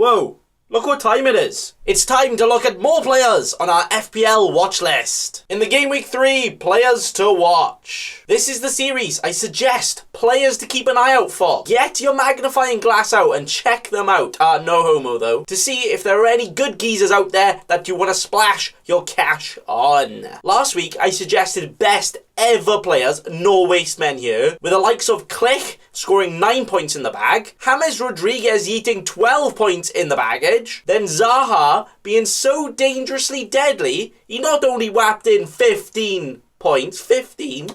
Whoa, look what time it is. It's time to look at more players on our FPL watch list. In the Gameweek 3, players to watch. This is the series I suggest players to keep an eye out for. Get your magnifying glass out and check them out. No homo though. To see if there are any good geezers out there that you want to splash your cash on. Last week, I suggested best ever players, no waste men here, with the likes of Click scoring 9 points in the bag, James Rodriguez eating 12 points in the baggage, then Zaha being so dangerously deadly, he not only whapped in 15 points,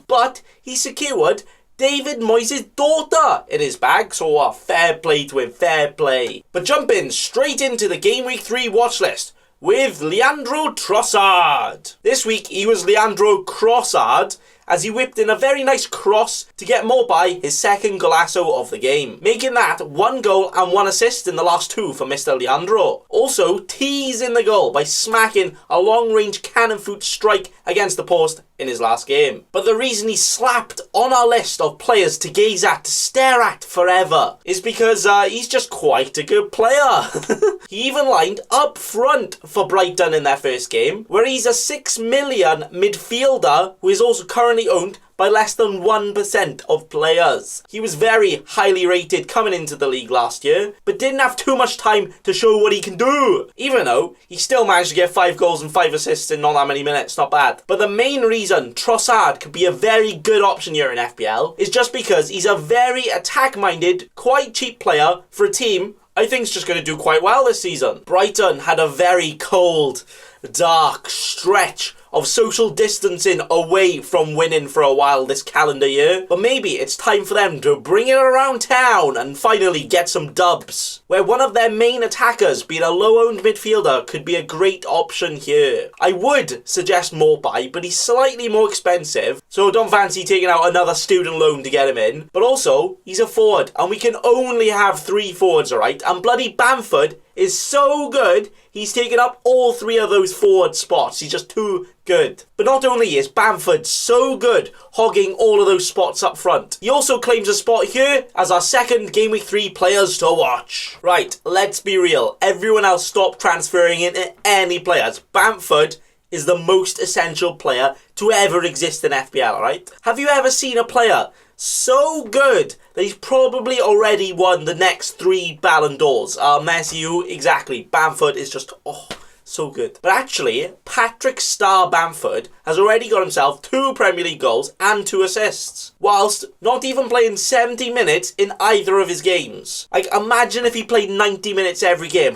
but he secured David Moyes' daughter in his bag, so fair play to him, fair play. But jumping straight into the Gameweek 3 watch list with Leandro Trossard. This week he was Leandro Crossard, as he whipped in a very nice cross to get Mopai his second golazo of the game, making that 1 goal and 1 assist in the last 2 for Mr. Leandro. Also teasing the goal by smacking a long-range cannon foot strike against the post in his last game. But the reason he's slapped on our list of players to gaze at, to stare at forever, is because he's just quite a good player. He even lined up front for Brighton in their first game, where he's a 6 million midfielder who is also currently owned by less than 1% of players. He was very highly rated coming into the league last year, but didn't have too much time to show what he can do. Even though he still managed to get 5 goals and 5 assists in not that many minutes, not bad. But the main reason Trossard could be a very good option here in FPL is just because he's a very attack-minded, quite cheap player for a team I think is just going to do quite well this season. Brighton had a very cold, dark stretch of social distancing away from winning for a while this calendar year. But maybe it's time for them to bring it around town and finally get some dubs, where one of their main attackers, being a low-owned midfielder, could be a great option here. I would suggest Mopai, but he's slightly more expensive, so don't fancy taking out another student loan to get him in. But also, he's a forward, and we can only have 3 forwards, alright? And bloody Bamford is so good, he's taken up all 3 of those forward spots. He's just too good. But not only is Bamford so good, hogging all of those spots up front, he also claims a spot here as our second Gameweek 3 players to watch. Right, let's be real. Everyone else stop transferring into any players. Bamford is the most essential player to ever exist in FPL, alright? Have you ever seen a player so good that he's probably already won the next 3 Ballon d'Ors? Messi, who? Exactly. Bamford is just, so good. But actually, Patrick Star Bamford has already got himself 2 Premier League goals and 2 assists, whilst not even playing 70 minutes in either of his games. Like, imagine if he played 90 minutes every game.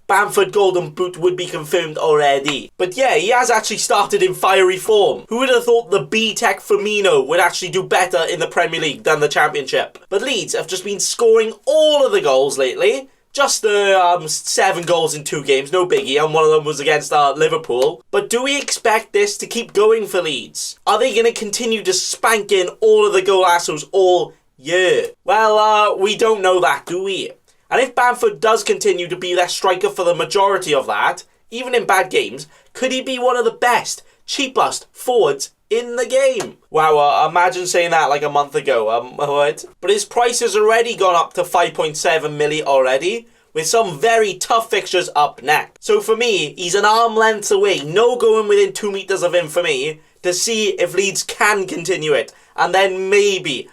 Bamford Golden Boot would be confirmed already. But yeah, he has actually started in fiery form. Who would have thought the B-Tech Firmino would actually do better in the Premier League than the Championship? But Leeds have just been scoring all of the goals lately. Just 7 goals in 2 games, no biggie, and one of them was against Liverpool. But do we expect this to keep going for Leeds? Are they going to continue to spank in all of the golassos all year? Well, we don't know that, do we? And if Bamford does continue to be their striker for the majority of that, even in bad games, could he be one of the best, cheapest forwards in the game? Wow, imagine saying that like a month ago, what? But his price has already gone up to 5.7 million already, with some very tough fixtures up next. So for me, he's an arm length away, no going within 2 meters of him for me, to see if Leeds can continue it. And then maybe,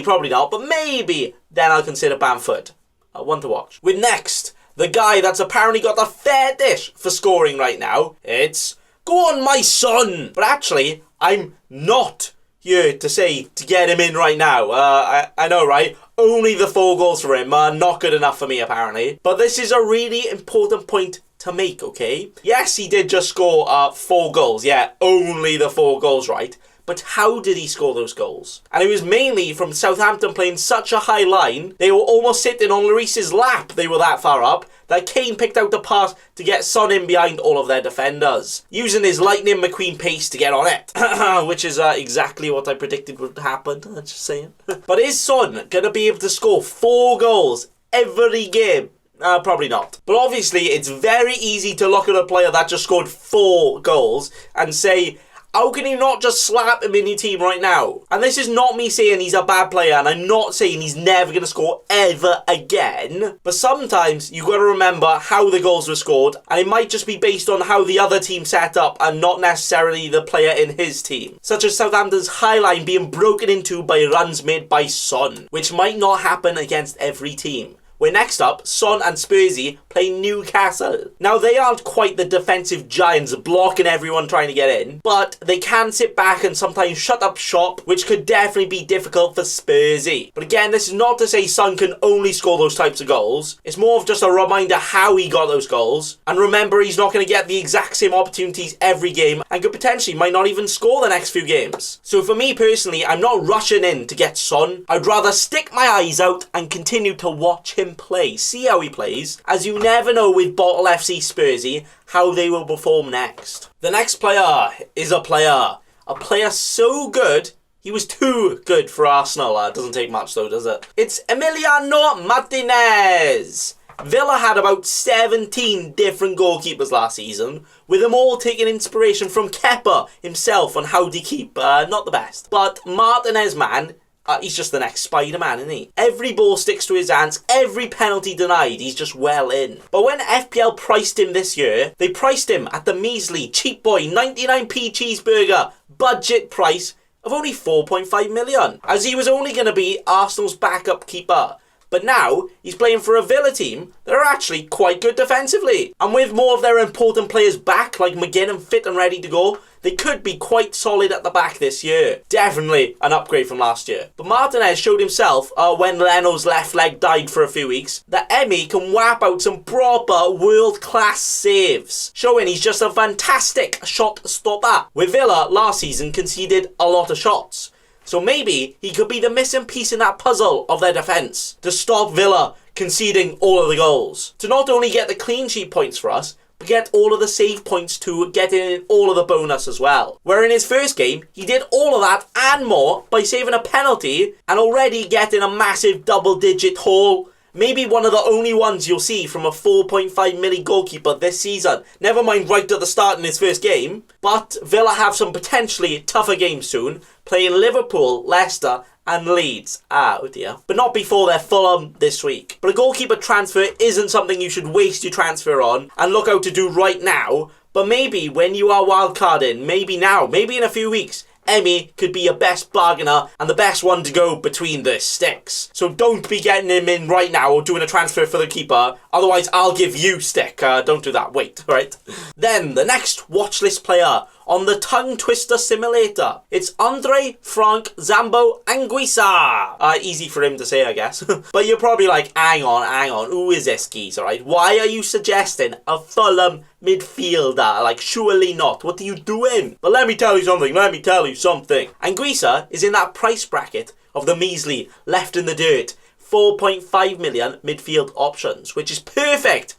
probably not, but maybe, then I'll consider Bamford. One to watch. With next, the guy that's apparently got the fair dish for scoring right now. It's, go on my son! But actually, I'm not here to say to get him in right now. I know, right? Only the 4 goals for him. Not good enough for me, apparently. But this is a really important point to make, okay? Yes, he did just score 4 goals. Yeah, only the 4 goals, right? But how did he score those goals? And it was mainly from Southampton playing such a high line, they were almost sitting on Lloris's lap, they were that far up, that Kane picked out the pass to get Son in behind all of their defenders, using his Lightning McQueen pace to get on it. Which is exactly what I predicted would happen, I'm just saying. But is Son going to be able to score 4 goals every game? Probably not. But obviously, it's very easy to look at a player that just scored 4 goals and say, How can you not just slap him in your team right now? And this is not me saying he's a bad player, and I'm not saying he's never going to score ever again. But sometimes you got to remember how the goals were scored, and it might just be based on how the other team set up and not necessarily the player in his team. Such as Southampton's high line being broken into by runs made by Son, which might not happen against every team. Where next up, Son and Spursy play Newcastle. Now, they aren't quite the defensive giants blocking everyone trying to get in, but they can sit back and sometimes shut up shop, which could definitely be difficult for Spursy. But again, this is not to say Son can only score those types of goals. It's more of just a reminder how he got those goals. And remember, he's not going to get the exact same opportunities every game and could potentially might not even score the next few games. So for me personally, I'm not rushing in to get Son. I'd rather stick my eyes out and continue to watch him play, see how he plays, as you never know with Bottle FC Spursy how they will perform next. The next player is a player so good he was too good for Arsenal. Doesn't take much though, does it? It's Emiliano Martinez. Villa had about 17 different goalkeepers last season, with them all taking inspiration from Kepa himself on how to keep. Not the best. But Martinez, man, he's just the next Spider-Man, isn't he? Every ball sticks to his hands, every penalty denied, he's just well in. But when FPL priced him this year, they priced him at the measly, cheap boy, 99p cheeseburger, budget price of only 4.5 million, as he was only going to be Arsenal's backup keeper. But now, he's playing for a Villa team that are actually quite good defensively. And with more of their important players back, like McGinn fit and ready to go, they could be quite solid at the back this year. Definitely an upgrade from last year. But Martinez showed himself, when Leno's left leg died for a few weeks, that Emmy can whap out some proper world-class saves, showing he's just a fantastic shot stopper. With Villa, last season conceded a lot of shots. So maybe he could be the missing piece in that puzzle of their defence to stop Villa conceding all of the goals. To not only get the clean sheet points for us, but get all of the save points to get in all of the bonus as well. Where in his first game, he did all of that and more by saving a penalty and already getting a massive double-digit haul. Maybe one of the only ones you'll see from a 4.5 milli goalkeeper this season. Never mind right at the start in his first game. But Villa have some potentially tougher games soon, playing Liverpool, Leicester and Leeds. Oh dear. But not before their Fulham this week. But a goalkeeper transfer isn't something you should waste your transfer on and look out to do right now. But maybe when you are wildcarding, maybe now, maybe in a few weeks, Emmy could be your best bargainer and the best one to go between the sticks. So don't be getting him in right now or doing a transfer for the keeper. Otherwise, I'll give you stick. Don't do that. Wait, right? Then, the next watchlist player on the tongue twister simulator. It's Andre Frank Zambo Anguisa. Easy for him to say, I guess. But you're probably like, hang on. Who is this geese, alright? Why are you suggesting a Fulham midfielder? Like, surely not. What are you doing? But let me tell you something. Anguisa is in that price bracket of the measly, left in the dirt, 4.5 million midfield options, which is perfect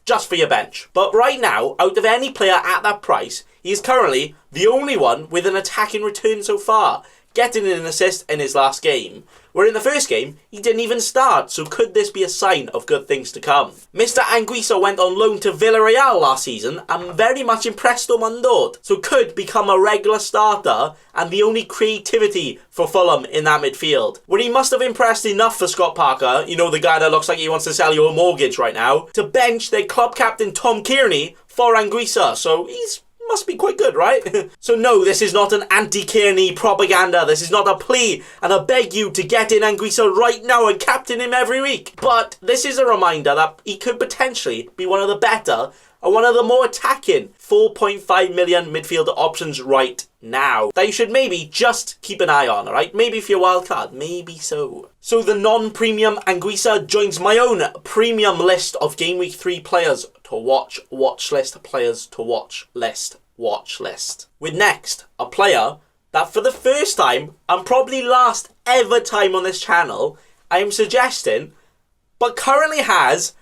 just for your bench. But right now, out of any player at that price, he is currently the only one with an attacking return so far, getting an assist in his last game, where in the first game, he didn't even start, so could this be a sign of good things to come? Mr. Anguisa went on loan to Villarreal last season and very much impressed Mundo, so could become a regular starter and the only creativity for Fulham in that midfield. Where he must have impressed enough for Scott Parker, you know, the guy that looks like he wants to sell you a mortgage right now, to bench their club captain Tom Kearney for Anguisa, so he's must be quite good, right? So no, this is not an anti-Kearney propaganda. This is not a plea, and I beg you to get in Anguisa right now and captain him every week. But this is a reminder that he could potentially be one of the better and one of the more attacking 4.5 million midfielder options right now that you should maybe just keep an eye on, alright? Maybe for your wild card, maybe so. So the non-premium Anguisa joins my own premium list of Gameweek 3 players to watch list, players to watch list. With next, a player that for the first time, and probably last ever time on this channel, I am suggesting, but currently has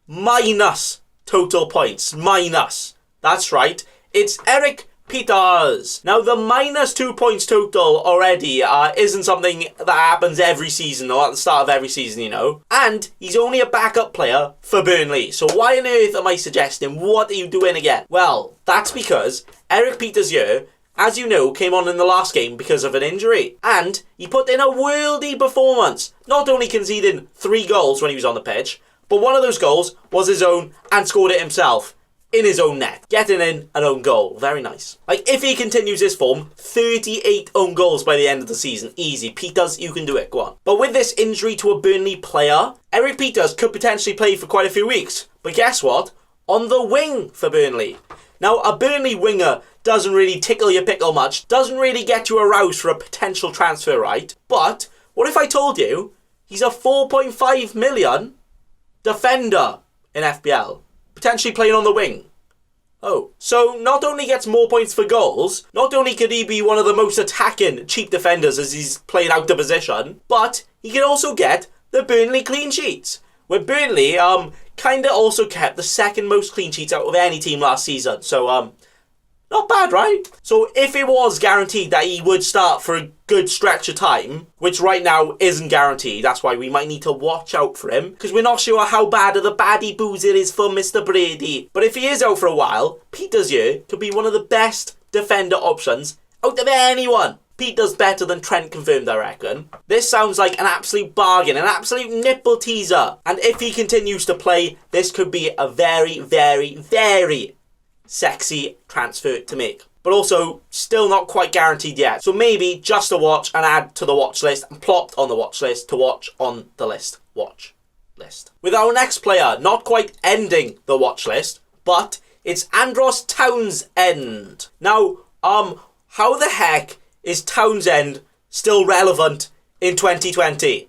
minus total points. Minus. That's right. It's Eric Peters. Now, the minus 2 points total already isn't something that happens every season or at the start of every season, you know. And he's only a backup player for Burnley. So why on earth am I suggesting? What are you doing again? Well, that's because Eric Peters here, as you know, came on in the last game because of an injury. And he put in a worldy performance, not only conceding 3 goals when he was on the pitch, but one of those goals was his own and scored it himself in his own net, getting in an own goal. Very nice. Like, if he continues his form, 38 own goals by the end of the season. Easy. Peters, you can do it. Go on. But with this injury to a Burnley player, Eric Peters could potentially play for quite a few weeks. But guess what? On the wing for Burnley. Now, a Burnley winger doesn't really tickle your pickle much, doesn't really get you aroused for a potential transfer, right? But what if I told you he's a 4.5 million defender in FPL? Potentially playing on the wing. Oh, so not only gets more points for goals, not only could he be one of the most attacking cheap defenders as he's playing out the position, but he can also get the Burnley clean sheets. Where Burnley kind of also kept the second most clean sheets out of any team last season. So not bad, right? So if it was guaranteed that he would start for a good stretch of time, which right now isn't guaranteed, that's why we might need to watch out for him, because we're not sure how bad of the baddie booze it is for Mr. Brady. But if he is out for a while, Peters here could be one of the best defender options out of anyone. Peters better than Trent confirmed, I reckon. This sounds like an absolute bargain, an absolute nipple teaser. And if he continues to play, this could be a very, very, very sexy transfer to make. But also, still not quite guaranteed yet. So maybe just a watch and add to the watch list and plot on the watch list to watch on the list. Watch list. With our next player, not quite ending the watch list, but it's Andros Townsend. Now, how the heck is Townsend still relevant in 2020?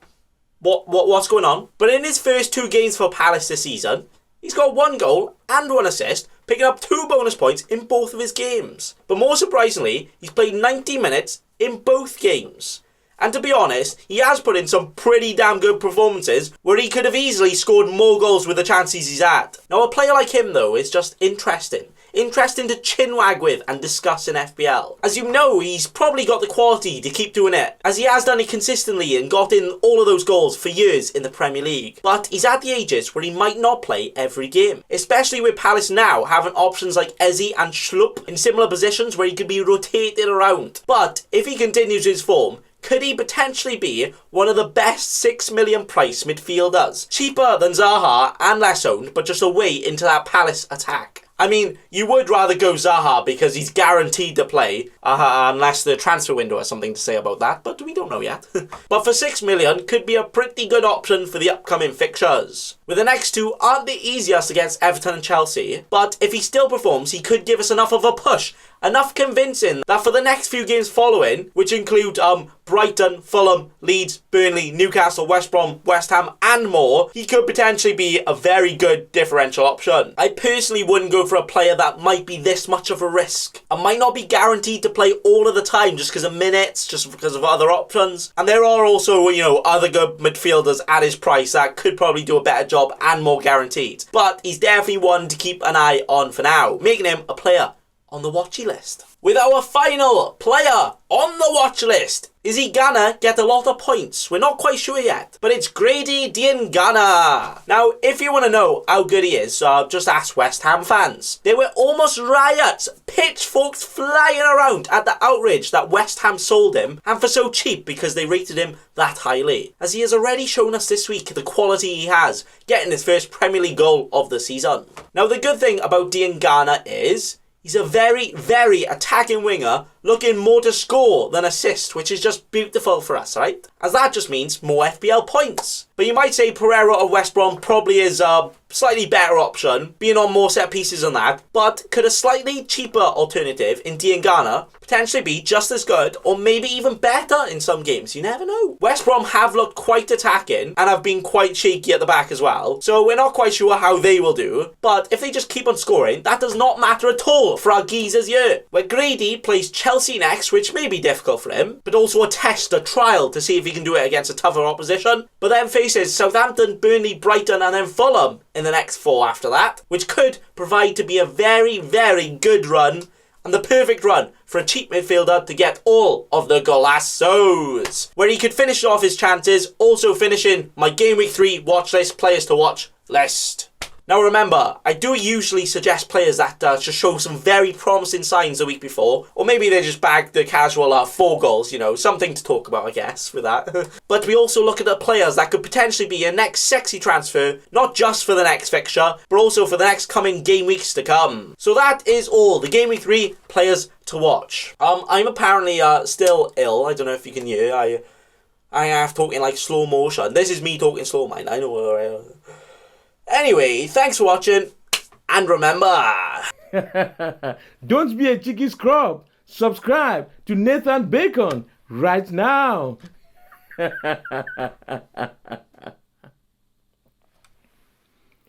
What's going on? But in his first 2 games for Palace this season, he's got 1 goal and 1 assist, picking up 2 bonus points in both of his games. But more surprisingly, he's played 90 minutes in both games. And to be honest, he has put in some pretty damn good performances where he could have easily scored more goals with the chances he's had. Now, a player like him, though, is just interesting. Interesting to chinwag with and discuss in FPL. As you know, he's probably got the quality to keep doing it, as he has done it consistently and got in all of those goals for years in the Premier League. But he's at the ages where he might not play every game, especially with Palace now having options like Eze and Schlupp in similar positions where he could be rotated around. But if he continues his form, could he potentially be one of the best 6 million price midfielders? Cheaper than Zaha and less owned, but just a way into that Palace attack. I mean, you would rather go Zaha because he's guaranteed to play, unless the transfer window has something to say about that, but we don't know yet. But for 6 million, could be a pretty good option for the upcoming fixtures. With the next 2 aren't the easiest against Everton and Chelsea, but if he still performs, he could give us enough of a push, enough convincing that for the next few games following, which include Brighton, Fulham, Leeds, Burnley, Newcastle, West Brom, West Ham and more, he could potentially be a very good differential option. I personally wouldn't go for a player that might be this much of a risk and might not be guaranteed to play all of the time just because of minutes, just because of other options. And there are also, other good midfielders at his price that could probably do a better job and more guaranteed. But he's definitely one to keep an eye on for now, making him a player on the watchy list. With our final player on the watch list, is he gonna get a lot of points? We're not quite sure yet, but it's Grady Diangana. Now, if you want to know how good he is, just ask West Ham fans. There were almost riots, pitchforks flying around at the outrage that West Ham sold him, and for so cheap because they rated him that highly, as he has already shown us this week the quality he has, getting his first Premier League goal of the season. Now, the good thing about Diangana is he's a very, very attacking winger, looking more to score than assist, which is just beautiful for us, right? As that just means more FPL points. But you might say Pereira of West Brom probably is a slightly better option, being on more set pieces than that, but could a slightly cheaper alternative in Diangana potentially be just as good, or maybe even better in some games? You never know. West Brom have looked quite attacking, and have been quite shaky at the back as well, so we're not quite sure how they will do, but if they just keep on scoring, that does not matter at all for our geezers here. Where Grady plays Chelsea next, which may be difficult for him, but also a test, a trial to see if he can do it against a tougher opposition, but then faces Southampton, Burnley, Brighton and then Fulham in the next 4 after that, which could provide to be a very, very good run, and the perfect run for a cheap midfielder to get all of the golassos, where he could finish off his chances, also finishing my Game Week 3 watch list players to watch list. Now remember, I do usually suggest players that just show some very promising signs the week before, or maybe they just bagged the casual 4 goals, you know, something to talk about, I guess, with that. But we also look at the players that could potentially be a next sexy transfer, not just for the next fixture, but also for the next coming game weeks to come. So that is all, the Game Week 3 players to watch. I'm apparently still ill. I don't know if you can hear. I have talking like slow motion. This is me talking slow, man. I know. Anyway, thanks for watching, and remember... Don't be a cheeky scrub. Subscribe to Nathan Bacon right now.